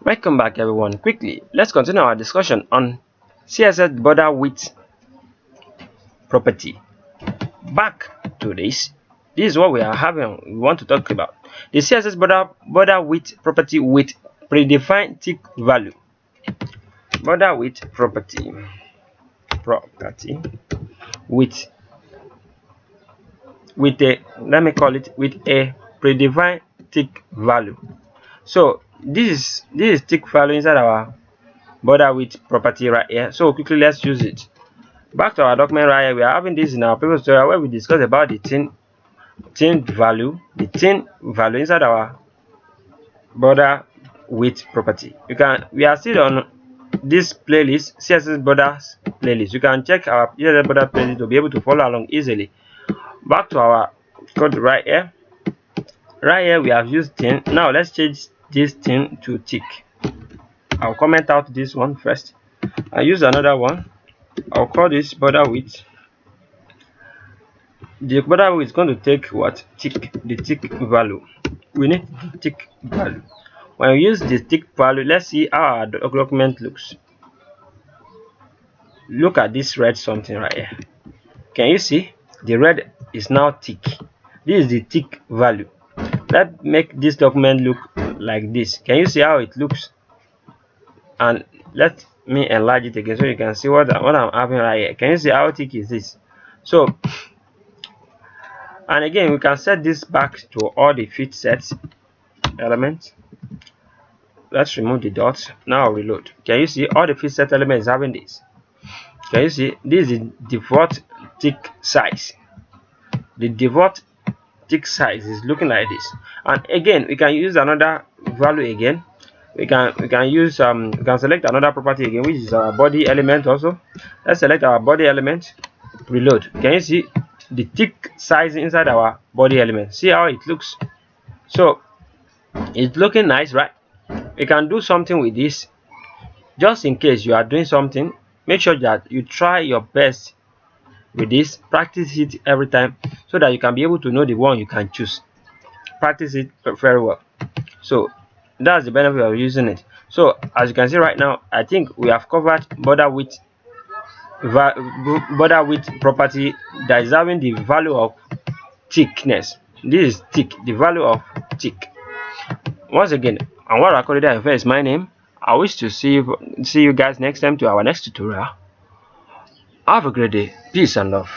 Welcome back everyone. Quickly, let's continue our discussion on CSS border width property. Back to this is what we want to talk about. The CSS border width property with predefined tick value. Border width property with a, let me call it, with a predefined tick value. So this is tick value inside our border width property right here. So quickly, let's use it. Back to our document right here. We are having this in our previous tutorial where we discussed about the thin value inside our border width property. We are still on this playlist, CSS borders playlist. You can check our CSS border playlist to be able to follow along easily. Back to our code right here. Right here we have used thin. Now let's change this thin to tick. I'll comment out this one first. I use another one. I'll call this border width. The border width is going to take what? Tick, the tick value. We need the tick value. When we use the tick value, let's see how our document looks. Look at this red something right here. Can you see? The red is now tick. This is the tick value. Let's make this document look like this. Can you see how it looks? And let me enlarge it again so you can see what I'm having right here. Can you see how thick is this? So, and again, we can set this back to all the fit sets elements. Let's remove the dots. Now reload. Can you see all the fit set elements having this? Can you see this is the default tick size? The default tick size is looking like this. And again, we can use another value again. We can use we can select another property again, which is our body element also. Let's select our body element. Reload. Can you see the tick size inside our body element? See how it looks? So it's looking nice, right? We can do something with this. Just in case you are doing something, make sure that you try your best with this. Practice it every time so that you can be able to know the one you can choose. Practice it very well. So that's the benefit of using it. So as you can see right now, I think we have covered border width property that is having the value of thickness. This is tick, the value of tick. Once again, Anwar akorede is my name. I wish to see you guys next time to our next tutorial. Have a great day. Peace and love.